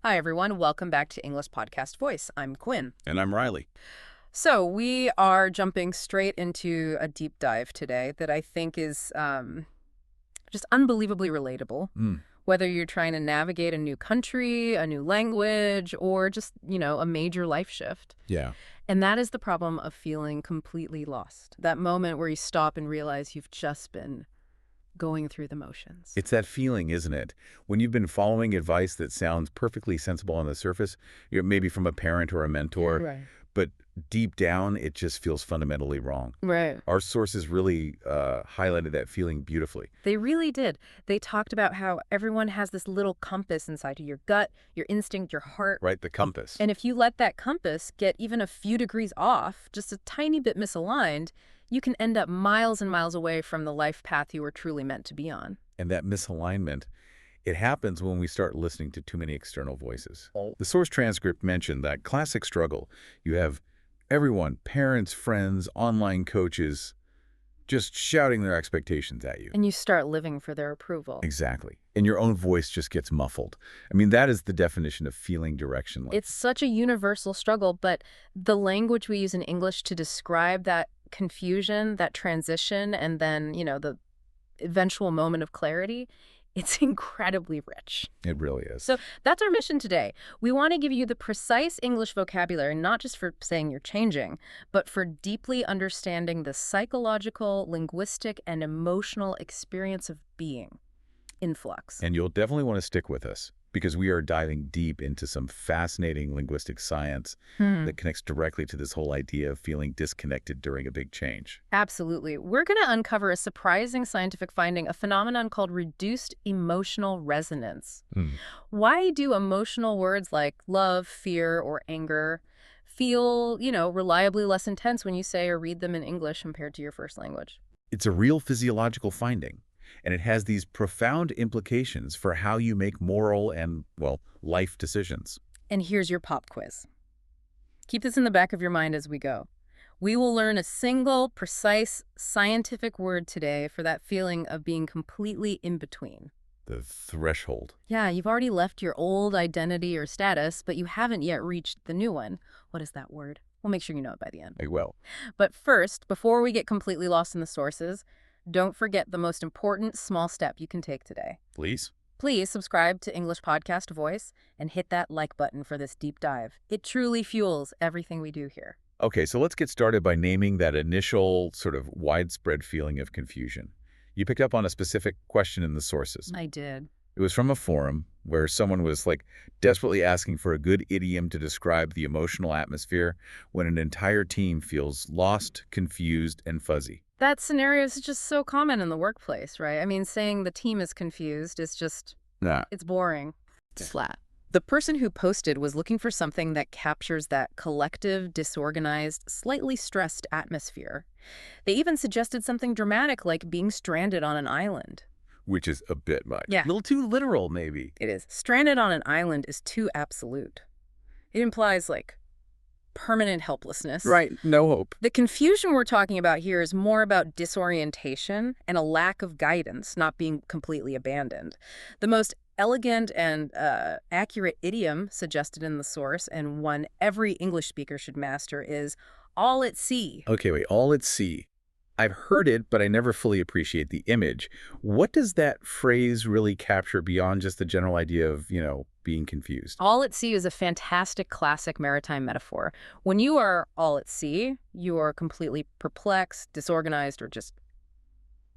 Hi, everyone. Welcome back to English Podcast Voice. I'm Quinn. And I'm Riley. So we are jumping straight into a deep dive today that I think is just unbelievably relatable, whether you're trying to navigate a new country, a new language, or just, a major life shift. Yeah. And that is the problem of feeling completely lost. That moment where you stop and realize you've just been going through the motions. It's that feeling, isn't it? When you've been following advice that sounds perfectly sensible on the surface, maybe from a parent or a mentor, Right. but deep down, it just feels fundamentally wrong. Right. Our sources really highlighted that feeling beautifully. They really did. They talked about how everyone has this little compass inside of your gut, your instinct, your heart. Right, the compass. And if you let that compass get even a few degrees off, just a tiny bit misaligned, you can end up miles and miles away from the life path you were truly meant to be on. And that misalignment, it happens when we start listening to too many external voices. The source transcript mentioned that classic struggle. You have everyone, parents, friends, online coaches, just shouting their expectations at you. And you start living for their approval. Exactly. And your own voice just gets muffled. I mean, that is the definition of feeling directionless. It's such a universal struggle, but the language we use in English to describe that confusion, that transition, and then, the eventual moment of clarity, it's incredibly rich. It really is. So that's our mission today. We want to give you the precise English vocabulary, not just for saying you're changing, but for deeply understanding the psychological, linguistic, and emotional experience of being in flux. And you'll definitely want to stick with us because we are diving deep into some fascinating linguistic science that connects directly to this whole idea of feeling disconnected during a big change. Absolutely. We're going to uncover a surprising scientific finding, a phenomenon called reduced emotional resonance. Why do emotional words like love, fear, or anger feel, reliably less intense when you say or read them in English compared to your first language? It's a real physiological finding, and it has these profound implications for how you make moral and, life decisions. And here's your pop quiz. Keep this in the back of your mind as we go. We will learn a single, precise, scientific word today for that feeling of being completely in between. The threshold. Yeah, you've already left your old identity or status, but you haven't yet reached the new one. What is that word? We'll make sure you know it by the end. I will. But first, before we get completely lost in the sources, don't forget the most important small step you can take today. Please? Please subscribe to English Podcast Voice and hit that like button for this deep dive. It truly fuels everything we do here. Okay, so let's get started by naming that initial sort of widespread feeling of confusion. You picked up on a specific question in the sources. I did. It was from a forum where someone was desperately asking for a good idiom to describe the emotional atmosphere when an entire team feels lost, confused, and fuzzy. That scenario is just so common in the workplace, right? I mean, saying the team is confused is just, it's boring. It's flat. The person who posted was looking for something that captures that collective, disorganized, slightly stressed atmosphere. They even suggested something dramatic like being stranded on an island. Which is a bit much. Yeah. A little too literal, maybe. It is. Stranded on an island is too absolute. It implies, permanent helplessness. Right. No hope. The confusion we're talking about here is more about disorientation and a lack of guidance, not being completely abandoned. The most elegant and accurate idiom suggested in the source, and one every English speaker should master, is all at sea. Okay, wait. All at sea. I've heard it, but I never fully appreciate the image. What does that phrase really capture beyond just the general idea of, being confused? All at sea is a fantastic classic maritime metaphor. When you are all at sea, you are completely perplexed, disorganized, or just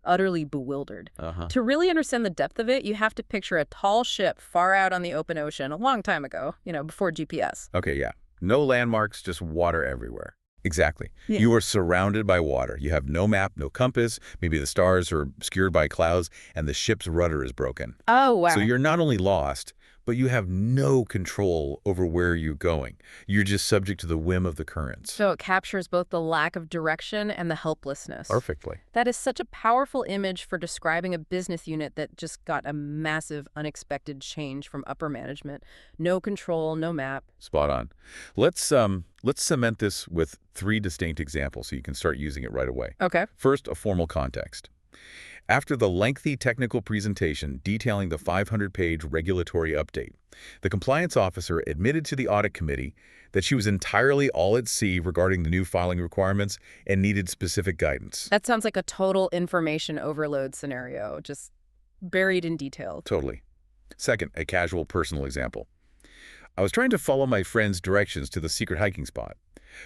utterly bewildered. To really understand the depth of it, you have to picture a tall ship far out on the open ocean a long time ago, before GPS. Okay, yeah. No landmarks, just water everywhere. Exactly. Yeah. You are surrounded by water. You have no map, no compass. Maybe the stars are obscured by clouds, and the ship's rudder is broken. Oh, wow. So you're not only lost, but you have no control over where you're going. You're just subject to the whim of the currents. So it captures both the lack of direction and the helplessness. Perfectly. That is such a powerful image for describing a business unit that just got a massive, unexpected change from upper management. No control, no map. Spot on. Let's cement this with 3 distinct examples so you can start using it right away. Okay. First, a formal context. After the lengthy technical presentation detailing the 500-page regulatory update, the compliance officer admitted to the audit committee that she was entirely all at sea regarding the new filing requirements and needed specific guidance. That sounds like a total information overload scenario, just buried in detail. Totally. Second, a casual personal example. I was trying to follow my friend's directions to the secret hiking spot.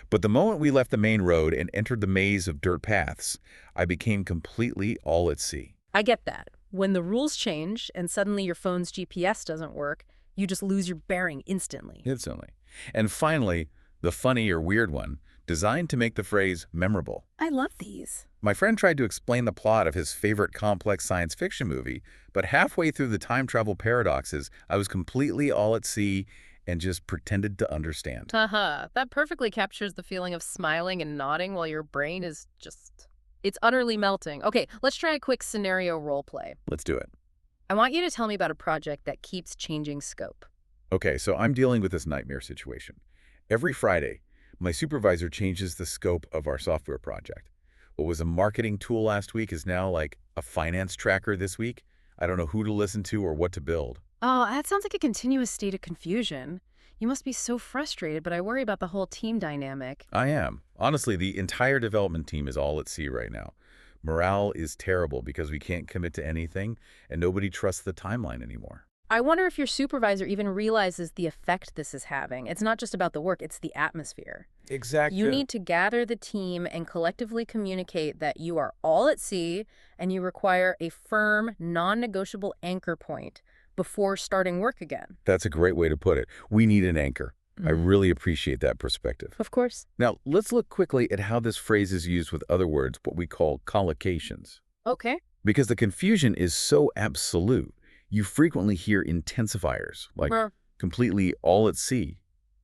But the moment we left the main road and entered the maze of dirt paths, I became completely all at sea. I get that. When the rules change and suddenly your phone's GPS doesn't work, you just lose your bearing instantly. Instantly. And finally, the funny or weird one, designed to make the phrase memorable. I love these. My friend tried to explain the plot of his favorite complex science fiction movie, but halfway through the time travel paradoxes, I was completely all at sea and just pretended to understand. Haha, that perfectly captures the feeling of smiling and nodding while your brain is just... It's utterly melting. Okay, let's try a quick scenario role play. Let's do it. I want you to tell me about a project that keeps changing scope. Okay, so I'm dealing with this nightmare situation. Every Friday, my supervisor changes the scope of our software project. What was a marketing tool last week is now like a finance tracker this week. I don't know who to listen to or what to build. Oh, that sounds like a continuous state of confusion. You must be so frustrated, but I worry about the whole team dynamic. I am. Honestly, the entire development team is all at sea right now. Morale is terrible because we can't commit to anything, and nobody trusts the timeline anymore. I wonder if your supervisor even realizes the effect this is having. It's not just about the work, it's the atmosphere. Exactly. You need to gather the team and collectively communicate that you are all at sea and you require a firm, non-negotiable anchor point before starting work again. That's a great way to put it. We need an anchor. I really appreciate that perspective. Of course. Now, let's look quickly at how this phrase is used with other words, what we call collocations. Okay. Because the confusion is so absolute, you frequently hear intensifiers, like completely all at sea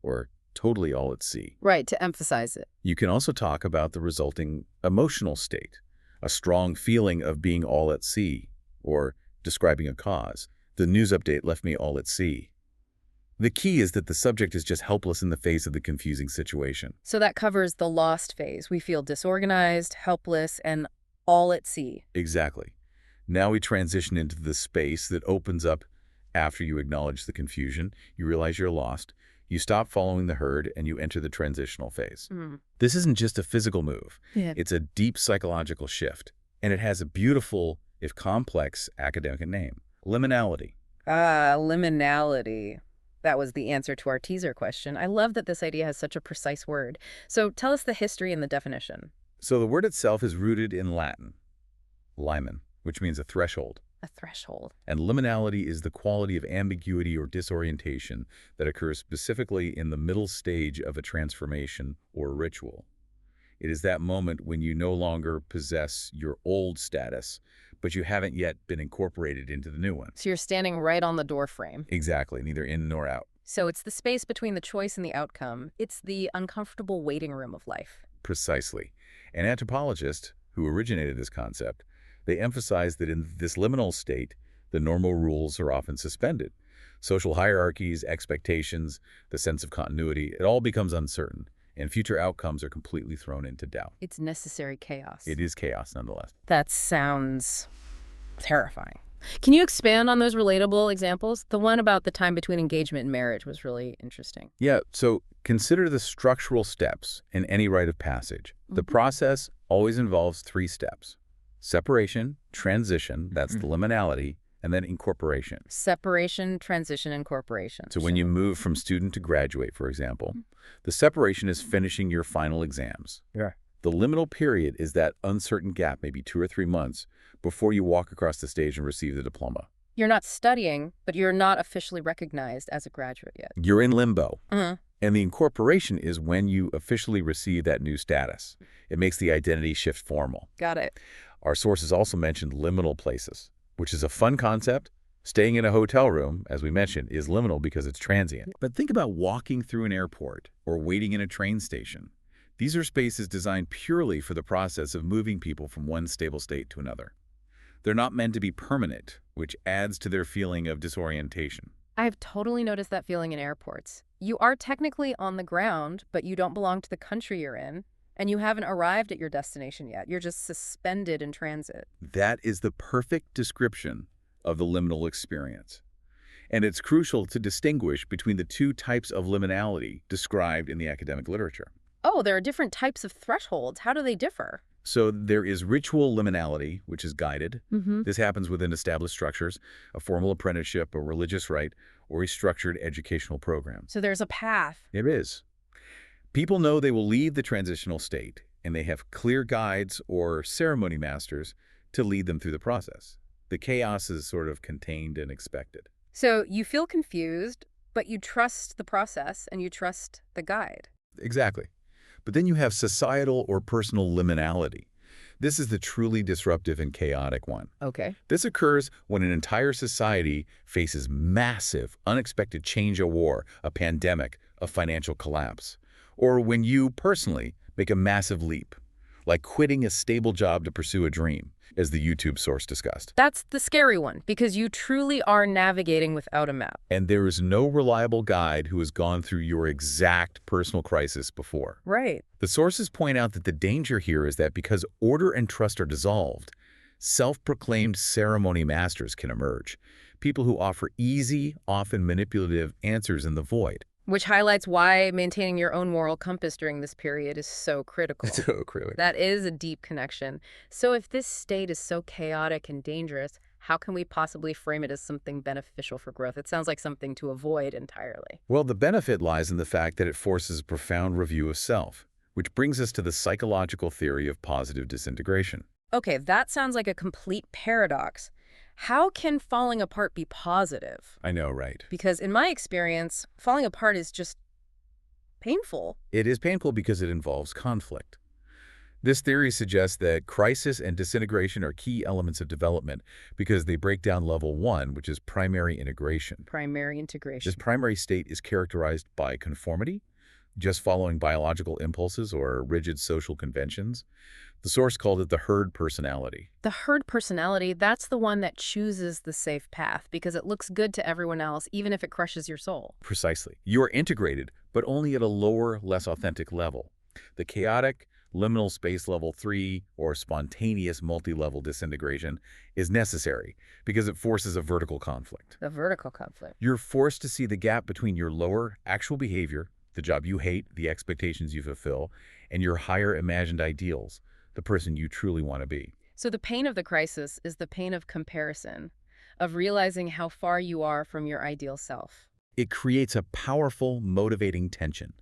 or totally all at sea. Right, to emphasize it. You can also talk about the resulting emotional state, a strong feeling of being all at sea, or describing a cause. The news update left me all at sea. The key is that the subject is just helpless in the face of the confusing situation. So that covers the lost phase. We feel disorganized, helpless, and all at sea. Exactly. Now we transition into the space that opens up after you acknowledge the confusion, you realize you're lost, you stop following the herd, and you enter the transitional phase. This isn't just a physical move. It's a deep psychological shift, and it has a beautiful, if complex, academic name. Liminality. Liminality. That was the answer to our teaser question. I love that this idea has such a precise word. So tell us the history and the definition. So the word itself is rooted in Latin, limen, which means a threshold. A threshold. And liminality is the quality of ambiguity or disorientation that occurs specifically in the middle stage of a transformation or ritual. It is that moment when you no longer possess your old status, but you haven't yet been incorporated into the new one. So you're standing right on the doorframe. Exactly, neither in nor out. So it's the space between the choice and the outcome. It's the uncomfortable waiting room of life. Precisely. And anthropologists who originated this concept, they emphasize that in this liminal state, the normal rules are often suspended. Social hierarchies, expectations, the sense of continuity, it all becomes uncertain, and future outcomes are completely thrown into doubt. It's necessary chaos. It is chaos, nonetheless. That sounds terrifying. Can you expand on those relatable examples? The one about the time between engagement and marriage was really interesting. Yeah, so consider the structural steps in any rite of passage. The process always involves 3 steps. Separation, transition, that's the liminality, and then incorporation. Separation, transition, incorporation. So when you move from student to graduate, for example, the separation is finishing your final exams. Yeah. The liminal period is that uncertain gap, maybe 2 or 3 months, before you walk across the stage and receive the diploma. You're not studying, but you're not officially recognized as a graduate yet. You're in limbo. And the incorporation is when you officially receive that new status. It makes the identity shift formal. Got it. Our sources also mentioned liminal places, which is a fun concept. Staying in a hotel room, as we mentioned, is liminal because it's transient. But think about walking through an airport or waiting in a train station. These are spaces designed purely for the process of moving people from one stable state to another. They're not meant to be permanent, which adds to their feeling of disorientation. I've totally noticed that feeling in airports. You are technically on the ground, but you don't belong to the country you're in. And you haven't arrived at your destination yet. You're just suspended in transit. That is the perfect description of the liminal experience. And it's crucial to distinguish between the two types of liminality described in the academic literature. Oh, there are different types of thresholds. How do they differ? So there is ritual liminality, which is guided. Mm-hmm. This happens within established structures, a formal apprenticeship, a religious rite, or a structured educational program. So there's a path. There is. People know they will leave the transitional state, and they have clear guides or ceremony masters to lead them through the process. The chaos is sort of contained and expected. So you feel confused, but you trust the process and you trust the guide. Exactly. But then you have societal or personal liminality. This is the truly disruptive and chaotic one. Okay. This occurs when an entire society faces massive, unexpected change, a war, a pandemic, a financial collapse. Or when you, personally, make a massive leap, like quitting a stable job to pursue a dream, as the YouTube source discussed. That's the scary one, because you truly are navigating without a map. And there is no reliable guide who has gone through your exact personal crisis before. Right. The sources point out that the danger here is that because order and trust are dissolved, self-proclaimed ceremony masters can emerge, people who offer easy, often manipulative answers in the void. Which highlights why maintaining your own moral compass during this period is so critical. So critical. That is a deep connection. So if this state is so chaotic and dangerous, how can we possibly frame it as something beneficial for growth? It sounds like something to avoid entirely. Well, the benefit lies in the fact that it forces a profound review of self, which brings us to the psychological theory of positive disintegration. Okay, that sounds like a complete paradox. How can falling apart be positive? I know, right? Because in my experience, falling apart is just painful. It is painful because it involves conflict. This theory suggests that crisis and disintegration are key elements of development because they break down level 1, which is primary integration. Primary integration. This primary state is characterized by conformity, just following biological impulses or rigid social conventions. The source called it the herd personality. The herd personality, that's the one that chooses the safe path because it looks good to everyone else, even if it crushes your soul. Precisely. You are integrated, but only at a lower, less authentic level. The chaotic, liminal space level 3, or spontaneous multi-level disintegration, is necessary because it forces a vertical conflict. The vertical conflict. You're forced to see the gap between your lower, actual behavior, the job you hate, the expectations you fulfill, and your higher imagined ideals, the person you truly want to be. So the pain of the crisis is the pain of comparison, of realizing how far you are from your ideal self. It creates a powerful, motivating tension.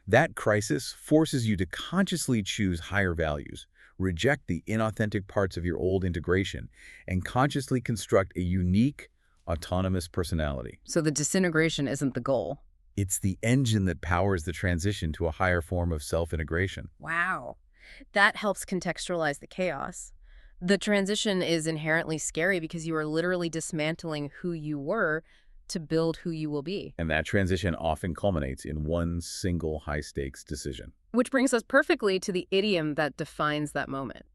That crisis forces you to consciously choose higher values, reject the inauthentic parts of your old integration, and consciously construct a unique, autonomous personality. So the disintegration isn't the goal. It's the engine that powers the transition to a higher form of self-integration. Wow. That helps contextualize the chaos. The transition is inherently scary because you are literally dismantling who you were to build who you will be. And that transition often culminates in one single high-stakes decision. Which brings us perfectly to the idiom that defines that moment.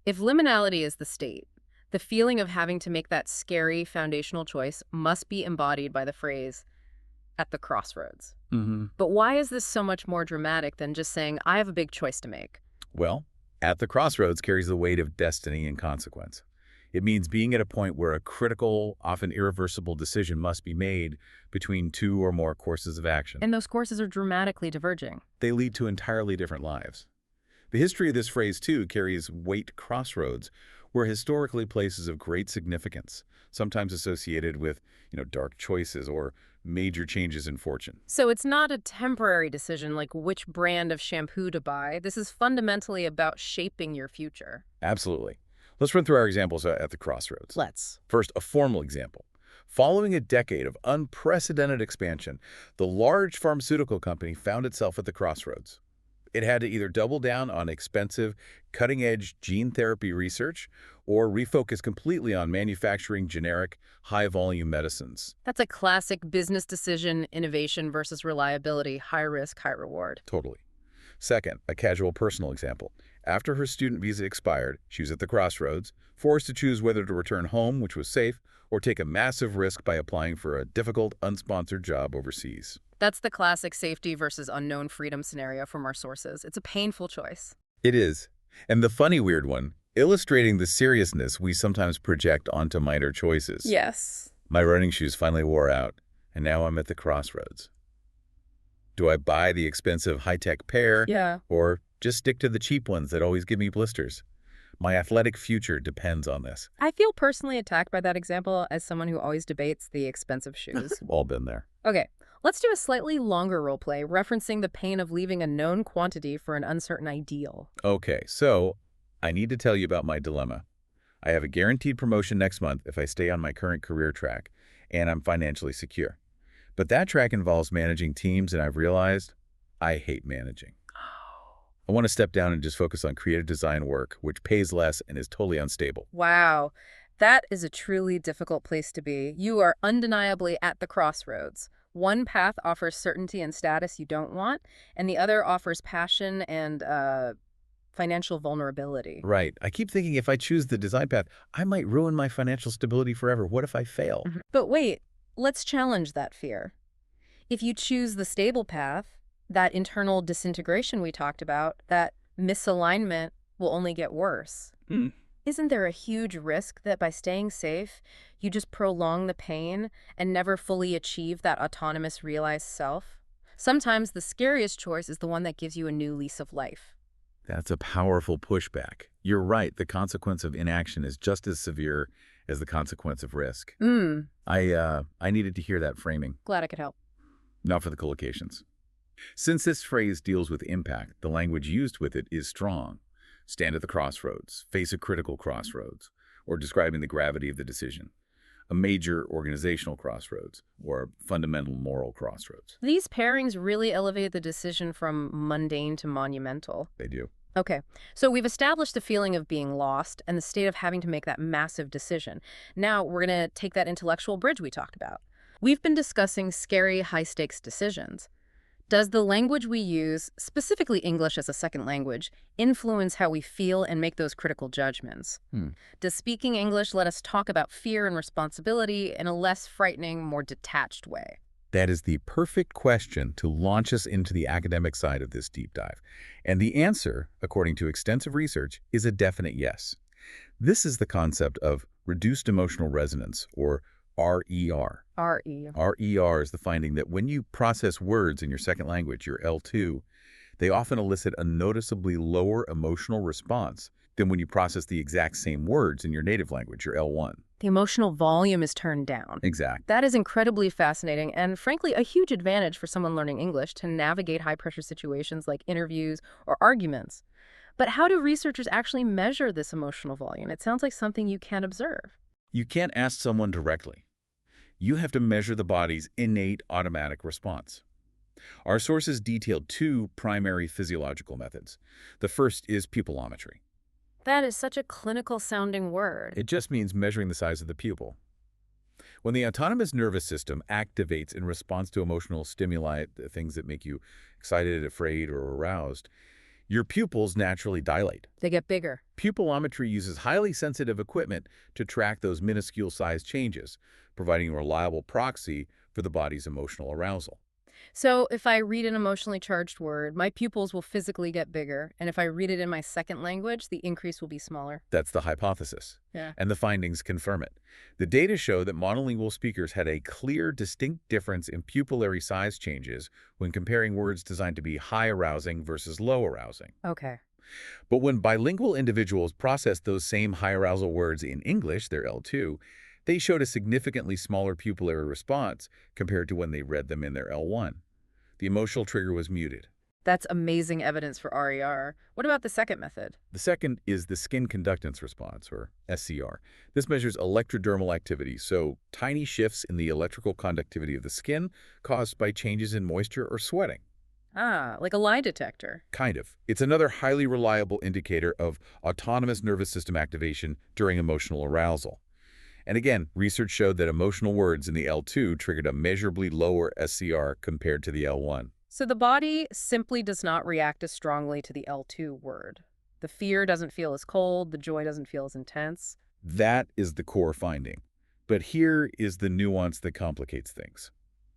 If liminality is the state, the feeling of having to make that scary foundational choice must be embodied by the phrase, at the crossroads. But why is this so much more dramatic than just saying, I have a big choice to make? Well, at the crossroads carries the weight of destiny and consequence. It means being at a point where a critical, often irreversible decision must be made between two or more courses of action. And those courses are dramatically diverging. They lead to entirely different lives. The history of this phrase, too, carries weight. Crossroads were historically places of great significance, sometimes associated with, dark choices or major changes in fortune. So it's not a temporary decision like which brand of shampoo to buy. This is fundamentally about shaping your future. Absolutely. Let's run through our examples at the crossroads. Let's. First, a formal example. Following a decade of unprecedented expansion, the large pharmaceutical company found itself at the crossroads. It had to either double down on expensive, cutting-edge gene therapy research or refocus completely on manufacturing generic, high-volume medicines. That's a classic business decision, innovation versus reliability, high risk, high reward. Totally. Second, a casual personal example. After her student visa expired, she was at the crossroads, forced to choose whether to return home, which was safe, or take a massive risk by applying for a difficult, unsponsored job overseas. That's the classic safety versus unknown freedom scenario from our sources. It's a painful choice. It is. And the funny weird one, illustrating the seriousness we sometimes project onto minor choices. Yes. My running shoes finally wore out, and now I'm at the crossroads. Do I buy the expensive high-tech pair? Yeah. Or just stick to the cheap ones that always give me blisters? My athletic future depends on this. I feel personally attacked by that example as someone who always debates the expensive shoes. All been there. Okay, let's do a slightly longer role play referencing the pain of leaving a known quantity for an uncertain ideal. Okay, so I need to tell you about my dilemma. I have a guaranteed promotion next month if I stay on my current career track, and I'm financially secure. But that track involves managing teams, and I've realized I hate managing. I want to step down and just focus on creative design work, which pays less and is totally unstable. Wow, that is a truly difficult place to be. You are undeniably at the crossroads. One path offers certainty and status you don't want, and the other offers passion and financial vulnerability. Right. I keep thinking if I choose the design path, I might ruin my financial stability forever. What if I fail? But wait, let's challenge that fear. If you choose the stable path, that internal disintegration we talked about, that misalignment will only get worse. Isn't there a huge risk that by staying safe, you just prolong the pain and never fully achieve that autonomous realized self? Sometimes the scariest choice is the one that gives you a new lease of life. That's a powerful pushback. You're right. The consequence of inaction is just as severe as the consequence of risk. I needed to hear that framing. Glad I could help. Not for the collocations. Since this phrase deals with impact, the language used with it is strong. Stand at the crossroads, face a critical crossroads, or describing the gravity of the decision. A major organizational crossroads, or a fundamental moral crossroads. These pairings really elevate the decision from mundane to monumental. They do. Okay, so we've established the feeling of being lost and the state of having to make that massive decision. Now we're going to take that intellectual bridge we talked about. We've been discussing scary, high-stakes decisions. Does the language we use, specifically English as a second language, influence how we feel and make those critical judgments? Does speaking English let us talk about fear and responsibility in a less frightening, more detached way? That is the perfect question to launch us into the academic side of this deep dive. And the answer, according to extensive research, is a definite yes. This is the concept of reduced emotional resonance, or RER. RER is the finding that when you process words in your second language, your L2, they often elicit a noticeably lower emotional response than when you process the exact same words in your native language, your L1. The emotional volume is turned down. Exactly. That is incredibly fascinating and, frankly, a huge advantage for someone learning English to navigate high-pressure situations like interviews or arguments. But how do researchers actually measure this emotional volume? It sounds like something you can't observe. You can't ask someone directly. You have to measure the body's innate automatic response. Our sources detailed two primary physiological methods. The first is pupillometry. That is such a clinical-sounding word. It just means measuring the size of the pupil. When the autonomous nervous system activates in response to emotional stimuli, the things that make you excited, afraid, or aroused, your pupils naturally dilate. They get bigger. Pupillometry uses highly sensitive equipment to track those minuscule size changes, providing a reliable proxy for the body's emotional arousal. So if I read an emotionally charged word, my pupils will physically get bigger, and if I read it in my second language, the increase will be smaller. That's the hypothesis. Yeah. And the findings confirm it. The data show that monolingual speakers had a clear, distinct difference in pupillary size changes when comparing words designed to be high arousing versus low arousing. Okay. But when bilingual individuals processed those same high arousal words in English, their L2, they showed a significantly smaller pupillary response compared to when they read them in their L1. The emotional trigger was muted. That's amazing evidence for RER. What about the second method? The second is the skin conductance response, or SCR. This measures electrodermal activity, so tiny shifts in the electrical conductivity of the skin caused by changes in moisture or sweating. Ah, like a lie detector. Kind of. It's another highly reliable indicator of autonomous nervous system activation during emotional arousal. And again, research showed that emotional words in the L2 triggered a measurably lower SCR compared to the L1. So the body simply does not react as strongly to the L2 word. The fear doesn't feel as cold, the joy doesn't feel as intense. That is the core finding. But here is the nuance that complicates things.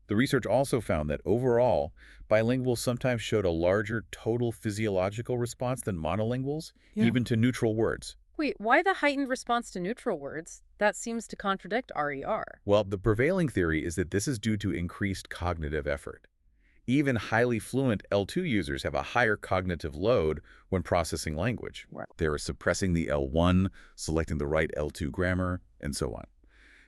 The The research also found that overall, bilinguals sometimes showed a larger total physiological response than monolinguals, even to neutral words. Wait, why the heightened response to neutral words? That seems to contradict RER. Well, the prevailing theory is that this is due to increased cognitive effort. Even highly fluent L2 users have a higher cognitive load when processing language. Right. They're suppressing the L1, selecting the right L2 grammar, and so on.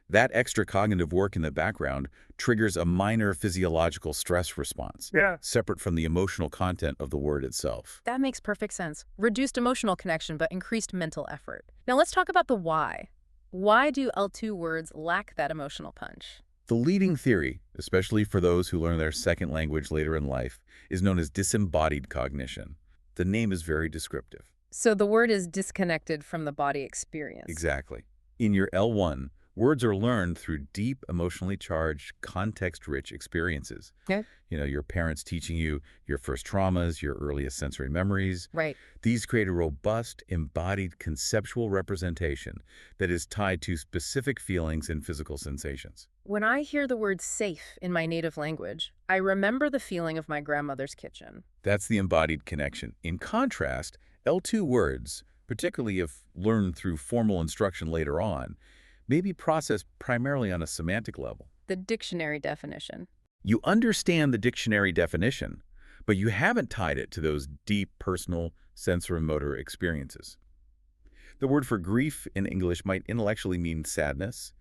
That extra cognitive work in the background triggers a minor physiological stress response, separate from the emotional content of the word itself. That makes perfect sense. Reduced emotional connection, but increased mental effort. Now let's talk about the why. Why do L2 words lack that emotional punch? The leading theory, especially for those who learn their second language later in life, is known as disembodied cognition. The name is very descriptive. So the word is disconnected from the body experience. Exactly. In your L1, words are learned through deep, emotionally charged, context-rich experiences. Okay. Your parents teaching you your first traumas, your earliest sensory memories. Right. These create a robust, embodied, conceptual representation that is tied to specific feelings and physical sensations. When I hear the word safe in my native language, I remember the feeling of my grandmother's kitchen. That's the embodied connection. In contrast, L2 words, particularly if learned through formal instruction later on, may be processed primarily on a semantic level. The dictionary definition. You understand the dictionary definition, but you haven't tied it to those deep personal sensorimotor experiences. The word for grief in English might intellectually mean sadness,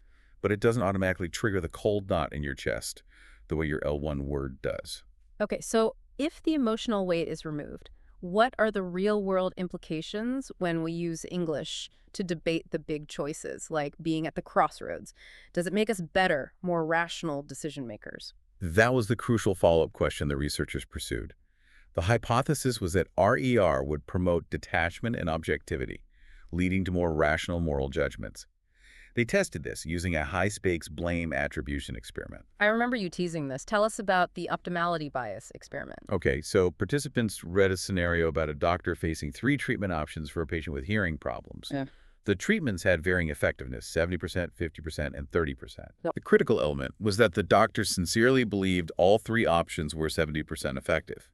but it doesn't automatically trigger the cold knot in your chest the way your L1 word does. Okay, so if the emotional weight is removed, what are the real-world implications when we use English to debate the big choices, like being at the crossroads? Does it make us better, more rational decision makers? That was the crucial follow-up question the researchers pursued. The hypothesis was that RER would promote detachment and objectivity, leading to more rational moral judgments. They tested this using a high-stakes blame attribution experiment. I remember you teasing this. Tell us about the optimality bias experiment. Okay, so participants read a scenario about a doctor facing 3 treatment options for a patient with hearing problems. The treatments had varying effectiveness, 70%, 50%, and 30%. The critical element was that the doctor sincerely believed all 3 options were 70% effective.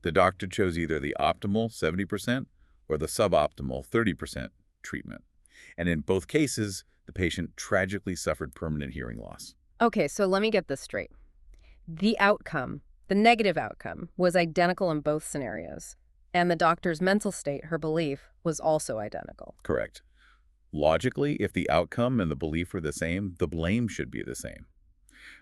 The doctor chose either the optimal 70% or the suboptimal 30% treatment. And in both cases, the patient tragically suffered permanent hearing loss. Okay, so let me get this straight. The outcome, the negative outcome, was identical in both scenarios. And the doctor's mental state, her belief, was also identical. Correct. Logically, if the outcome and the belief are the same, the blame should be the same.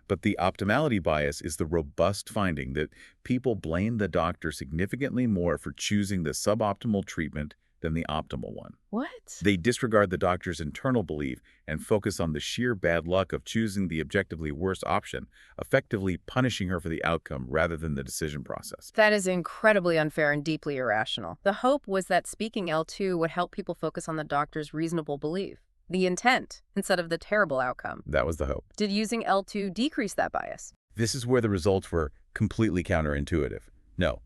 But the optimality bias is the robust finding that people blame the doctor significantly more for choosing the suboptimal treatment than the optimal one. What? They disregard the doctor's internal belief and focus on the sheer bad luck of choosing the objectively worst option, effectively punishing her for the outcome rather than the decision process. That is incredibly unfair and deeply irrational. The hope was that speaking L2 would help people focus on the doctor's reasonable belief, the intent, instead of the terrible outcome. That was the hope. Did using L2 decrease that bias? This is where the results were completely counterintuitive. No.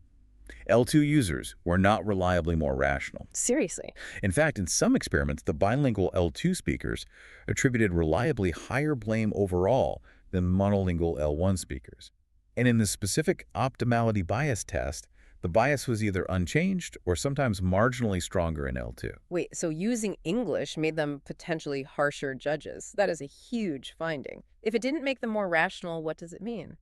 L2 users were not reliably more rational. Seriously? In fact, in some experiments, the bilingual L2 speakers attributed reliably higher blame overall than monolingual L1 speakers. And in the specific optimality bias test, the bias was either unchanged or sometimes marginally stronger in L2. Wait, so using English made them potentially harsher judges. That is a huge finding. If it didn't make them more rational, what does it mean?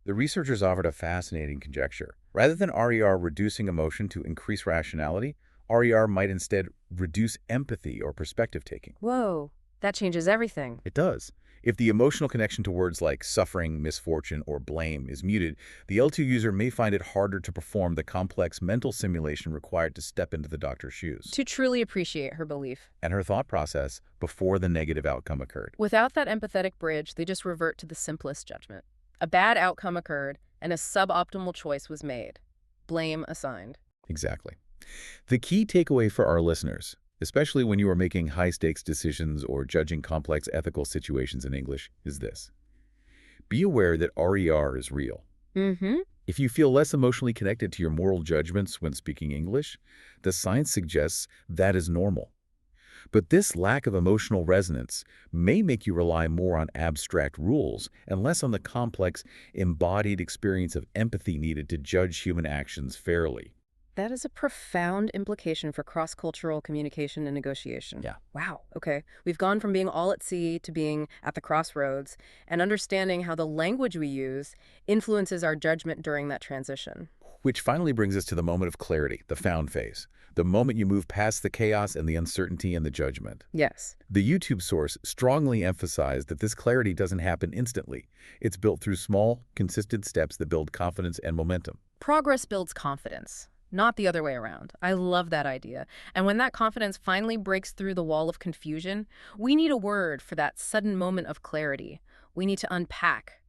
The researchers offered a fascinating conjecture. Rather than RER reducing emotion to increase rationality, RER might instead reduce empathy or perspective taking. Whoa, that changes everything. It does. If the emotional connection to words like suffering, misfortune, or blame is muted, the L2 user may find it harder to perform the complex mental simulation required to step into the doctor's shoes. To truly appreciate her belief. And her thought process before the negative outcome occurred. Without that empathetic bridge, they just revert to the simplest judgment. A bad outcome occurred, and a suboptimal choice was made. Blame assigned. Exactly. The key takeaway for our listeners, especially when you are making high-stakes decisions or judging complex ethical situations in English, is this. Be aware that RER is real. If you feel less emotionally connected to your moral judgments when speaking English, the science suggests that is normal. But this lack of emotional resonance may make you rely more on abstract rules and less on the complex, embodied experience of empathy needed to judge human actions fairly. That is a profound implication for cross-cultural communication and negotiation. Yeah. Wow, okay. We've gone from being all at sea to being at the crossroads and understanding how the language we use influences our judgment during that transition. Which finally brings us to the moment of clarity, the found phase. The moment you move past the chaos and the uncertainty and the judgment. Yes. The YouTube source strongly emphasized that this clarity doesn't happen instantly. It's built through small, consistent steps that build confidence and momentum. Progress builds confidence, not the other way around. I love that idea. And when that confidence finally breaks through the wall of confusion, we need a word for that sudden moment of clarity. We need to unpack.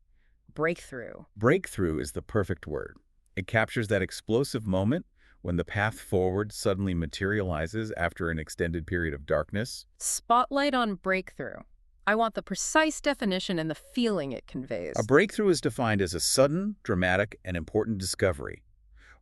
Breakthrough. Breakthrough is the perfect word. It captures that explosive moment when the path forward suddenly materializes after an extended period of darkness. Spotlight on breakthrough. I want the precise definition and the feeling it conveys. A breakthrough is defined as a sudden, dramatic, and important discovery,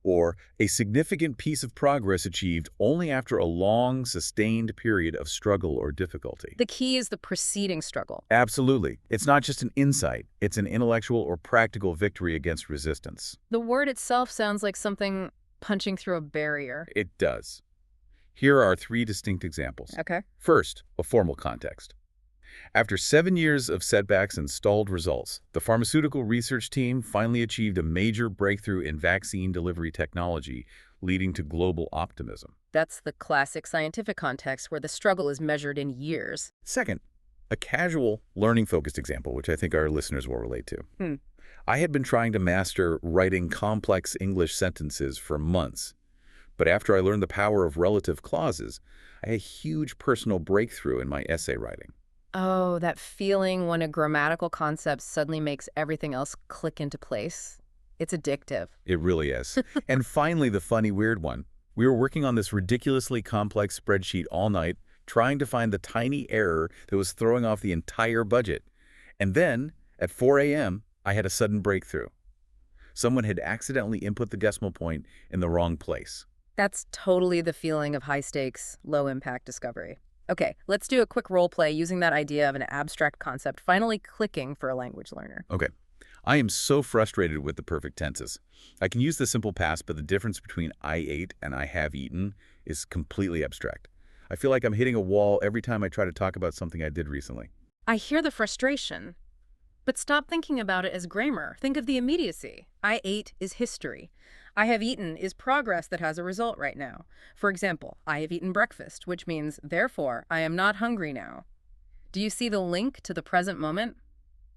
or a significant piece of progress achieved only after a long, sustained period of struggle or difficulty. The key is the preceding struggle. Absolutely. It's not just an insight. It's an intellectual or practical victory against resistance. The word itself sounds like something punching through a barrier. It does. Here are 3 distinct examples. Okay. First, a formal context. After 7 years of setbacks and stalled results, the pharmaceutical research team finally achieved a major breakthrough in vaccine delivery technology, leading to global optimism. That's the classic scientific context where the struggle is measured in years. Second, a casual, learning-focused example, which I think our listeners will relate to. I had been trying to master writing complex English sentences for months, but after I learned the power of relative clauses, I had a huge personal breakthrough in my essay writing. Oh, that feeling when a grammatical concept suddenly makes everything else click into place. It's addictive. It really is. And finally, the funny, weird one. We were working on this ridiculously complex spreadsheet all night, trying to find the tiny error that was throwing off the entire budget. And then, at 4 a.m., I had a sudden breakthrough. Someone had accidentally input the decimal point in the wrong place. That's totally the feeling of high-stakes, low-impact discovery. Okay, let's do a quick role play using that idea of an abstract concept finally clicking for a language learner. Okay. I am so frustrated with the perfect tenses. I can use the simple past, but the difference between I ate and I have eaten is completely abstract. I feel like I'm hitting a wall every time I try to talk about something I did recently. I hear the frustration, but stop thinking about it as grammar. Think of the immediacy. I ate is history. I have eaten is progress that has a result right now. For example, I have eaten breakfast, which means, therefore, I am not hungry now. Do you see the link to the present moment?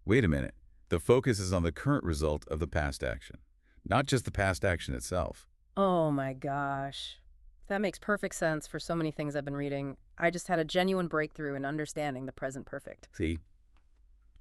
Wait a minute. The focus is on the current result of the past action, not just the past action itself. Oh my gosh. That makes perfect sense for so many things I've been reading. I just had a genuine breakthrough in understanding the present perfect. See?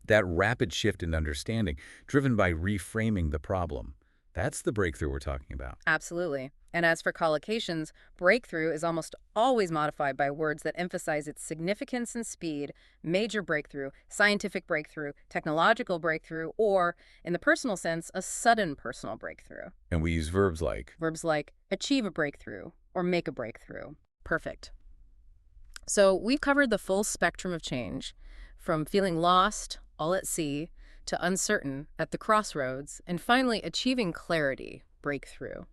That rapid shift in understanding, driven by reframing the problem. That's the breakthrough we're talking about. Absolutely. And as for collocations, breakthrough is almost always modified by words that emphasize its significance and speed: major breakthrough, scientific breakthrough, technological breakthrough, or, in the personal sense, a sudden personal breakthrough. And we use verbs like achieve a breakthrough or make a breakthrough. Perfect. So we've covered the full spectrum of change, from feeling lost, all at sea, to uncertain, at the crossroads, and finally achieving clarity, breakthrough.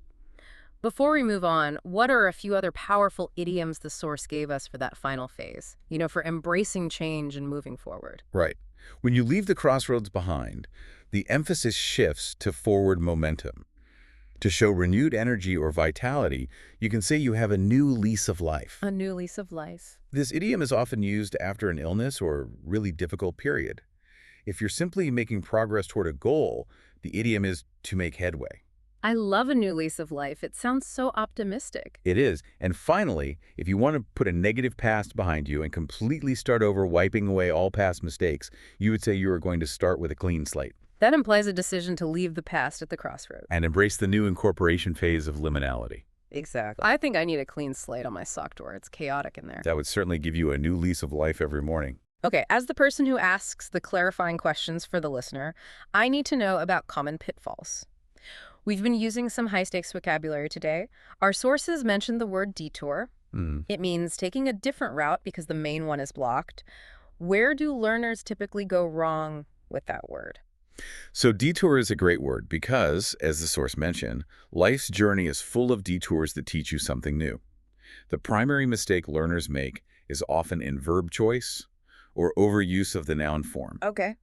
Before we move on, what are a few other powerful idioms the source gave us for that final phase? For embracing change and moving forward. Right. When you leave the crossroads behind, the emphasis shifts to forward momentum. To show renewed energy or vitality, you can say you have a new lease of life. A new lease of life. This idiom is often used after an illness or really difficult period. If you're simply making progress toward a goal, the idiom is to make headway. I love a new lease of life. It sounds so optimistic. It is. And finally, if you want to put a negative past behind you and completely start over, wiping away all past mistakes, you would say you are going to start with a clean slate. That implies a decision to leave the past at the crossroads. And embrace the new incorporation phase of liminality. Exactly. I think I need a clean slate on my sock drawer. It's chaotic in there. That would certainly give you a new lease of life every morning. Okay, as the person who asks the clarifying questions for the listener, I need to know about common pitfalls. We've been using some high-stakes vocabulary today. Our sources mentioned the word detour, It means taking a different route because the main one is blocked. Where do learners typically go wrong with that word? So detour is a great word because, as the source mentioned, life's journey is full of detours that teach you something new. The primary mistake learners make is often in verb choice or overuse of the noun form. Okay.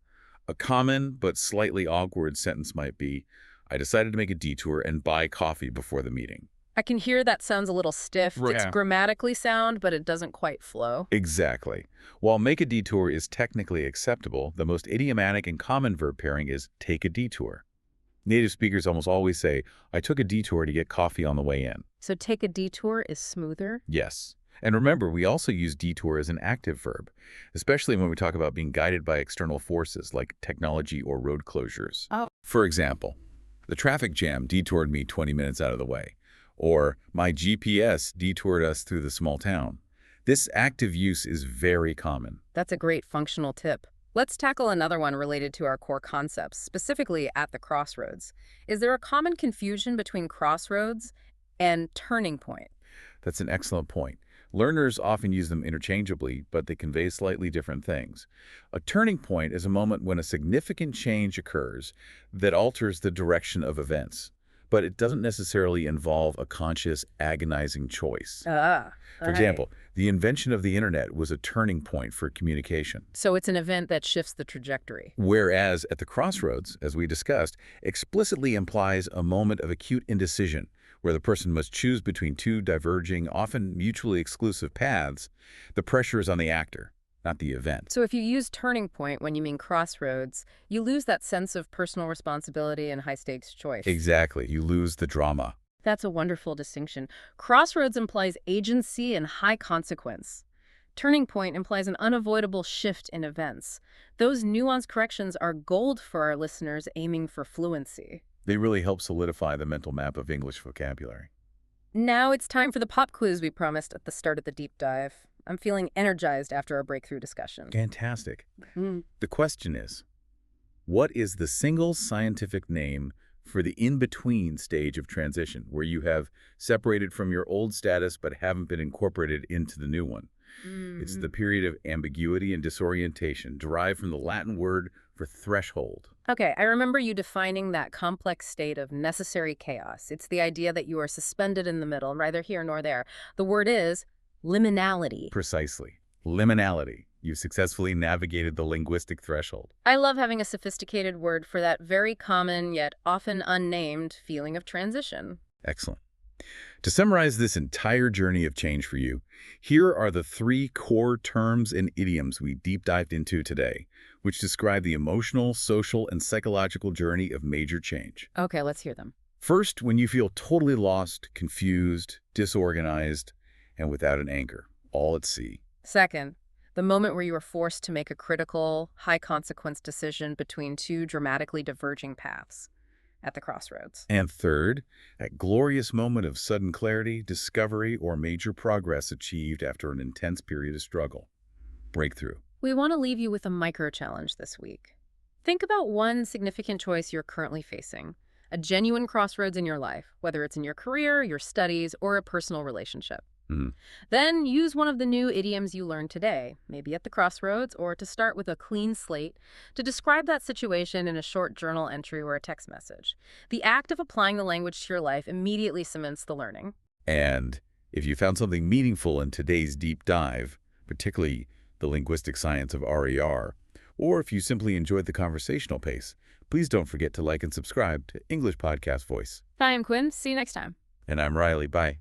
A common but slightly awkward sentence might be, I decided to make a detour and buy coffee before the meeting. I can hear that sounds a little stiff. Right. It's grammatically sound, but it doesn't quite flow. Exactly. While make a detour is technically acceptable, the most idiomatic and common verb pairing is take a detour. Native speakers almost always say, I took a detour to get coffee on the way in. So take a detour is smoother? Yes. And remember, we also use detour as an active verb, especially when we talk about being guided by external forces like technology or road closures. Oh. For example, the traffic jam detoured me 20 minutes out of the way, or my GPS detoured us through the small town. This active use is very common. That's a great functional tip. Let's tackle another one related to our core concepts, specifically at the crossroads. Is there a common confusion between crossroads and turning point? That's an excellent point. Learners often use them interchangeably, but they convey slightly different things. A turning point is a moment when a significant change occurs that alters the direction of events, but it doesn't necessarily involve a conscious, agonizing choice. For example, the invention of the internet was a turning point for communication. So it's an event that shifts the trajectory. Whereas at the crossroads, as we discussed, explicitly implies a moment of acute indecision, where the person must choose between two diverging, often mutually exclusive paths. The pressure is on the actor, not the event. So if you use turning point when you mean crossroads, you lose that sense of personal responsibility and high-stakes choice. Exactly. You lose the drama. That's a wonderful distinction. Crossroads implies agency and high consequence. Turning point implies an unavoidable shift in events. Those nuanced corrections are gold for our listeners aiming for fluency. They really help solidify the mental map of English vocabulary. Now it's time for the pop quiz we promised at the start of the deep dive. I'm feeling energized after our breakthrough discussion. Fantastic. The question is, what is the single scientific name for the in-between stage of transition, where you have separated from your old status but haven't been incorporated into the new one? It's the period of ambiguity and disorientation, derived from the Latin word for threshold. Okay, I remember you defining that complex state of necessary chaos. It's the idea that you are suspended in the middle, neither here nor there. The word is liminality. Precisely. Liminality. You've successfully navigated the linguistic threshold. I love having a sophisticated word for that very common yet often unnamed feeling of transition. Excellent. To summarize this entire journey of change for you, here are the 3 core terms and idioms we deep dived into today, which describe the emotional, social, and psychological journey of major change. Okay, let's hear them. First, when you feel totally lost, confused, disorganized, and without an anchor, all at sea. Second, the moment where you are forced to make a critical, high-consequence decision between two dramatically diverging paths at the crossroads. And third, that glorious moment of sudden clarity, discovery, or major progress achieved after an intense period of struggle. Breakthrough. We want to leave you with a micro-challenge this week. Think about one significant choice you're currently facing, a genuine crossroads in your life, whether it's in your career, your studies, or a personal relationship. Then use one of the new idioms you learned today, maybe at the crossroads, or to start with a clean slate, to describe that situation in a short journal entry or a text message. The act of applying the language to your life immediately cements the learning. And if you found something meaningful in today's deep dive, particularly the linguistic science of RER, or if you simply enjoyed the conversational pace, please don't forget to like and subscribe to English Podcast Voice. Bye, I'm Quinn. See you next time. And I'm Riley. Bye.